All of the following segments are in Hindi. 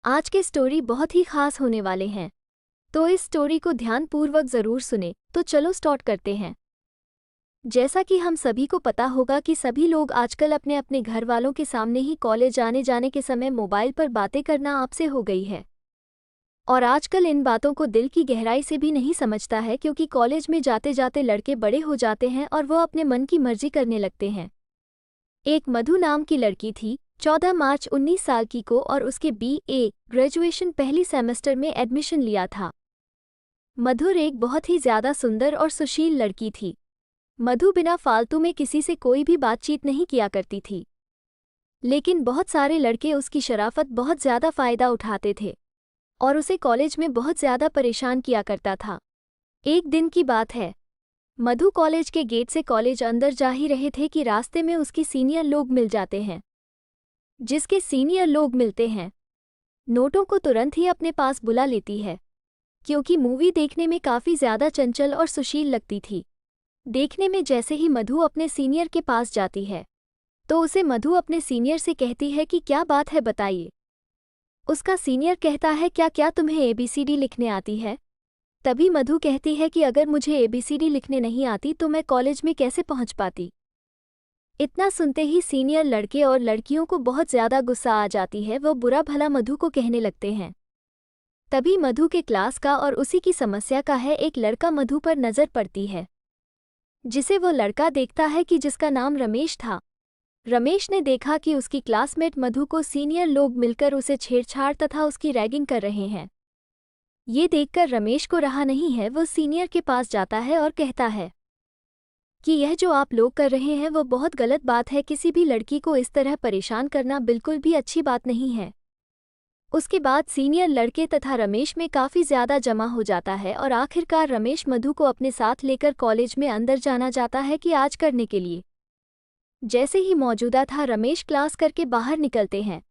आज के स्टोरी बहुत ही खास होने वाले हैं, तो इस स्टोरी को ध्यानपूर्वक ज़रूर सुने। तो चलो स्टार्ट करते हैं। जैसा कि हम सभी को पता होगा कि सभी लोग आजकल अपने अपने घर वालों के सामने ही कॉलेज आने जाने के समय मोबाइल पर बातें करना आपसे हो गई है। और आजकल इन बातों को दिल की गहराई से भी नहीं समझता है, क्योंकि कॉलेज में जाते जाते लड़के बड़े हो जाते हैं और वो अपने मन की मर्जी करने लगते हैं। एक मधु नाम की लड़की थी, 14 मार्च 19 साल की को, और उसके BA ग्रेजुएशन पहली सेमेस्टर में एडमिशन लिया था। मधुर एक बहुत ही ज़्यादा सुंदर और सुशील लड़की थी। मधु बिना फालतू में किसी से कोई भी बातचीत नहीं किया करती थी, लेकिन बहुत सारे लड़के उसकी शराफत बहुत ज़्यादा फ़ायदा उठाते थे और उसे कॉलेज में बहुत ज़्यादा परेशान किया करता था। एक दिन की बात है, मधु कॉलेज के गेट से कॉलेज अंदर जा ही रहे थे कि रास्ते में उसकी सीनियर लोग मिल जाते हैं। जिसके सीनियर लोग मिलते हैं, नोटों को तुरंत ही अपने पास बुला लेती है, क्योंकि मूवी देखने में काफ़ी ज़्यादा चंचल और सुशील लगती थी। देखने में जैसे ही मधु अपने सीनियर के पास जाती है, तो उसे मधु अपने सीनियर से कहती है कि क्या बात है, बताइए। उसका सीनियर कहता है, क्या क्या तुम्हें ABCD लिखने आती है? तभी मधु कहती है कि अगर मुझे ABCD लिखने नहीं आती तो मैं कॉलेज में कैसे पहुंच पाती। इतना सुनते ही सीनियर लड़के और लड़कियों को बहुत ज़्यादा गुस्सा आ जाती है। वो बुरा भला मधु को कहने लगते हैं। तभी मधु के क्लास का और उसी की समस्या का है एक लड़का मधु पर नज़र पड़ती है, जिसे वो लड़का देखता है कि जिसका नाम रमेश था। रमेश ने देखा कि उसकी क्लासमेट मधु को सीनियर लोग मिलकर उसे छेड़छाड़ तथा उसकी रैगिंग कर रहे हैं। ये देखकर रमेश को रहा नहीं है, वो सीनियर के पास जाता है और कहता है कि यह जो आप लोग कर रहे हैं वो बहुत गलत बात है। किसी भी लड़की को इस तरह परेशान करना बिल्कुल भी अच्छी बात नहीं है। उसके बाद सीनियर लड़के तथा रमेश में काफ़ी ज़्यादा जमा हो जाता है और आखिरकार रमेश मधु को अपने साथ लेकर कॉलेज में अंदर जाना जाता है कि आज करने के लिए। जैसे ही मौजूदा था, रमेश क्लास करके बाहर निकलते हैं।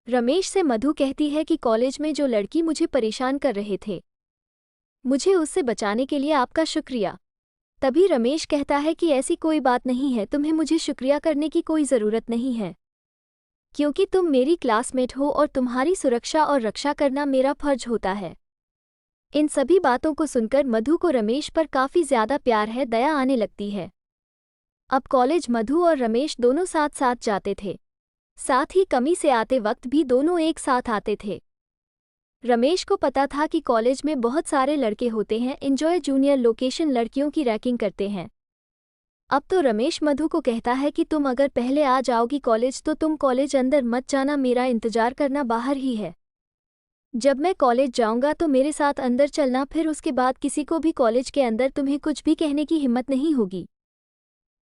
रमेश से मधु कहती है कि कॉलेज में जो लड़की मुझे परेशान कर रहे थे, मुझे उससे बचाने के लिए आपका शुक्रिया। तभी रमेश कहता है कि ऐसी कोई बात नहीं है, तुम्हें मुझे शुक्रिया करने की कोई ज़रूरत नहीं है, क्योंकि तुम मेरी क्लासमेट हो और तुम्हारी सुरक्षा और रक्षा करना मेरा फर्ज होता है। इन सभी बातों को सुनकर मधु को रमेश पर काफ़ी ज़्यादा प्यार है, दया आने लगती है। अब कॉलेज मधु और रमेश दोनों साथ साथ जाते थे, साथ ही कमी से आते वक्त भी दोनों एक साथ आते थे। रमेश को पता था कि कॉलेज में बहुत सारे लड़के होते हैं, एंजॉय जूनियर लोकेशन लड़कियों की रैगिंग करते हैं। अब तो रमेश मधु को कहता है कि तुम अगर पहले आ जाओगी कॉलेज तो तुम कॉलेज अंदर मत जाना, मेरा इंतजार करना बाहर ही है। जब मैं कॉलेज जाऊंगा तो मेरे साथ अंदर चलना, फिर उसके बाद किसी को भी कॉलेज के अंदर तुम्हें कुछ भी कहने की हिम्मत नहीं होगी।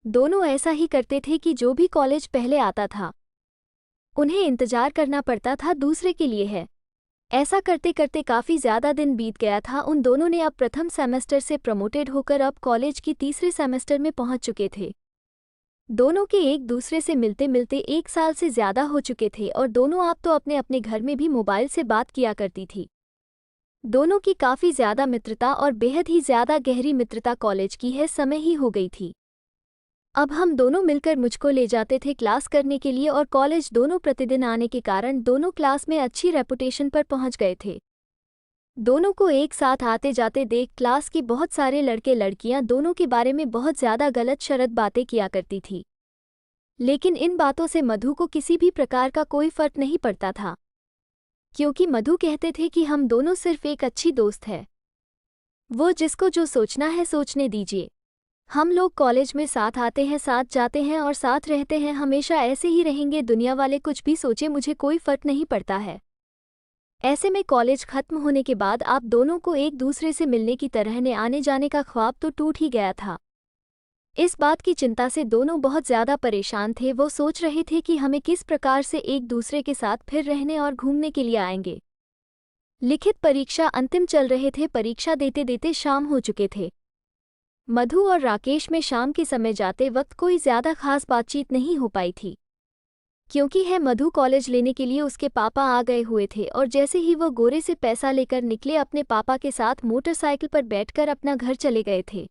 दोनों ऐसा ही करते थे कि जो भी कॉलेज पहले आता था उन्हें इंतजार करना पड़ता था दूसरे के लिए है। ऐसा करते करते काफ़ी ज़्यादा दिन बीत गया था। उन दोनों ने अब प्रथम सेमेस्टर से प्रमोटेड होकर अब कॉलेज की तीसरे सेमेस्टर में पहुंच चुके थे। दोनों के एक दूसरे से मिलते मिलते 1 साल से ज़्यादा हो चुके थे और दोनों आप तो अपने अपने घर में भी मोबाइल से बात किया करती थी। दोनों की काफ़ी ज़्यादा मित्रता और बेहद ही ज़्यादा गहरी मित्रता कॉलेज की है समय ही हो गई थी। अब हम दोनों मिलकर मुझको ले जाते थे क्लास करने के लिए और कॉलेज दोनों प्रतिदिन आने के कारण दोनों क्लास में अच्छी रेपुटेशन पर पहुंच गए थे। दोनों को एक साथ आते जाते देख क्लास की बहुत सारे लड़के लड़कियां दोनों के बारे में बहुत ज़्यादा गलत शरत बातें किया करती थी, लेकिन इन बातों से मधु को किसी भी प्रकार का कोई फर्क नहीं पड़ता था, क्योंकि मधु कहते थे कि हम दोनों सिर्फ एक अच्छी दोस्त है, वो जिसको जो सोचना है सोचने दीजिए। हम लोग कॉलेज में साथ आते हैं, साथ जाते हैं और साथ रहते हैं, हमेशा ऐसे ही रहेंगे। दुनिया वाले कुछ भी सोचे, मुझे कोई फर्क नहीं पड़ता है। ऐसे में कॉलेज खत्म होने के बाद आप दोनों को एक दूसरे से मिलने की तरह ने आने जाने का ख्वाब तो टूट ही गया था। इस बात की चिंता से दोनों बहुत ज़्यादा परेशान थे। वो सोच रहे थे कि हमें किस प्रकार से एक दूसरे के साथ फिर रहने और घूमने के लिए आएंगे। लिखित परीक्षा अंतिम चल रहे थे, परीक्षा देते देते शाम हो चुके थे। मधु और राकेश में शाम के समय जाते वक्त कोई ज़्यादा खास बातचीत नहीं हो पाई थी, क्योंकि मधु कॉलेज लेने के लिए उसके पापा आ गए हुए थे और जैसे ही वो गोरे से पैसा लेकर निकले, अपने पापा के साथ मोटरसाइकिल पर बैठकर अपना घर चले गए थे।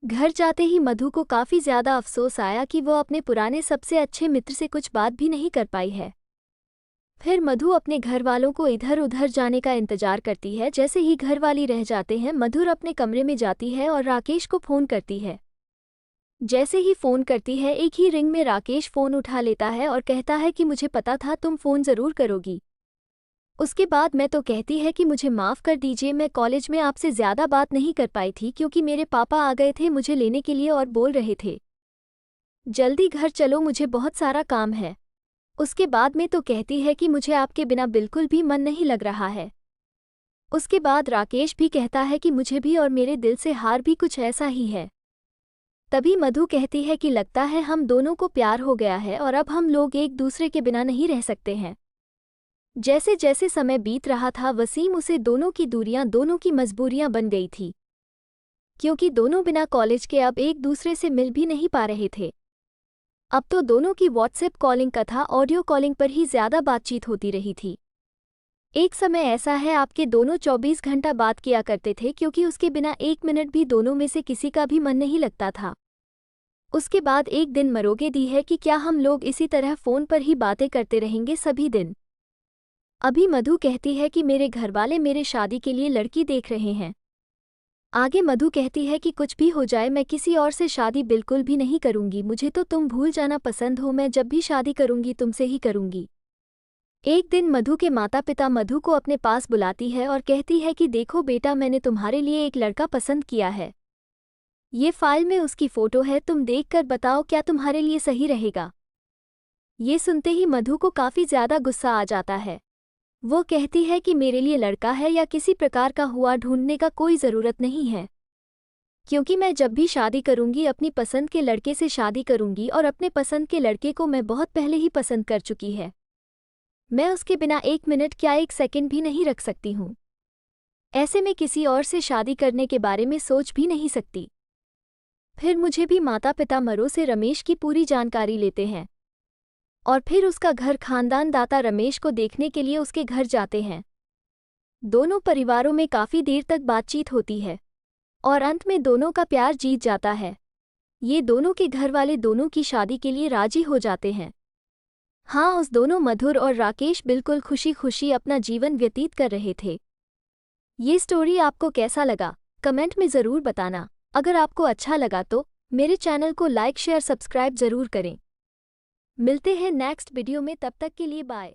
घर जाते ही मधु को काफ़ी ज़्यादा अफसोस आया कि वो अपने पुराने सबसे अच्छे मित्र से कुछ बात भी नहीं कर पाई है। फिर मधु अपने घर वालों को इधर उधर जाने का इंतजार करती है। जैसे ही घर वाली रह जाते हैं, मधुर अपने कमरे में जाती है और राकेश को फ़ोन करती है। जैसे ही फ़ोन करती है, एक ही रिंग में राकेश फ़ोन उठा लेता है और कहता है कि मुझे पता था तुम फ़ोन ज़रूर करोगी। उसके बाद मैं तो कहती है कि मुझे माफ़ कर दीजिए, मैं कॉलेज में आपसे ज़्यादा बात नहीं कर पाई थी क्योंकि मेरे पापा आ गए थे मुझे लेने के लिए और बोल रहे थे जल्दी घर चलो, मुझे बहुत सारा काम है। उसके बाद में तो कहती है कि मुझे आपके बिना बिल्कुल भी मन नहीं लग रहा है। उसके बाद राकेश भी कहता है कि मुझे भी, और मेरे दिल से हार भी कुछ ऐसा ही है। तभी मधु कहती है कि लगता है हम दोनों को प्यार हो गया है और अब हम लोग एक दूसरे के बिना नहीं रह सकते हैं। जैसे जैसे समय बीत रहा था, वसीम उसे दोनों की दूरियां, दोनों की मजबूरियां बन गई थी, क्योंकि दोनों बिना कॉलेज के अब एक दूसरे से मिल भी नहीं पा रहे थे। अब तो दोनों की व्हाट्सएप कॉलिंग तथा ऑडियो कॉलिंग पर ही ज़्यादा बातचीत होती रही थी। एक समय ऐसा है आपके दोनों 24 घंटा बात किया करते थे, क्योंकि उसके बिना एक मिनट भी दोनों में से किसी का भी मन नहीं लगता था। उसके बाद एक दिन मरोगे दी है कि क्या हम लोग इसी तरह फ़ोन पर ही बातें करते रहेंगे सभी दिन। अभी मधु कहती है कि मेरे घरवाले मेरे शादी के लिए लड़की देख रहे हैं। आगे मधु कहती है कि कुछ भी हो जाए मैं किसी और से शादी बिल्कुल भी नहीं करूंगी, मुझे तो तुम भूल जाना पसंद हो, मैं जब भी शादी करूंगी तुमसे ही करूंगी। एक दिन मधु के माता पिता मधु को अपने पास बुलाती है और कहती है कि देखो बेटा, मैंने तुम्हारे लिए एक लड़का पसंद किया है। ये फाइल में उसकी फ़ोटो है, तुम देखकर बताओ क्या तुम्हारे लिए सही रहेगा। ये सुनते ही मधु को काफ़ी ज़्यादा गुस्सा आ जाता है। वो कहती है कि मेरे लिए लड़का है या किसी प्रकार का हुआ ढूंढने का कोई ज़रूरत नहीं है, क्योंकि मैं जब भी शादी करूंगी अपनी पसंद के लड़के से शादी करूंगी, और अपने पसंद के लड़के को मैं बहुत पहले ही पसंद कर चुकी है। मैं उसके बिना एक मिनट क्या एक सेकंड भी नहीं रख सकती हूँ। ऐसे में किसी और से शादी करने के बारे में सोच भी नहीं सकती। फिर मुझे भी माता पिता मरो से रमेश की पूरी जानकारी लेते हैं और फिर उसका घर खानदान दाता रमेश को देखने के लिए उसके घर जाते हैं। दोनों परिवारों में काफ़ी देर तक बातचीत होती है और अंत में दोनों का प्यार जीत जाता है। ये दोनों के घर वाले दोनों की शादी के लिए राजी हो जाते हैं। हाँ, उस दोनों मधुर और राकेश बिल्कुल खुशी खुशी अपना जीवन व्यतीत कर रहे थे। ये स्टोरी आपको कैसा लगा कमेंट में ज़रूर बताना। अगर आपको अच्छा लगा तो मेरे चैनल को लाइक शेयर सब्सक्राइब ज़रूर करें। मिलते हैं नेक्स्ट वीडियो में, तब तक के लिए बाय।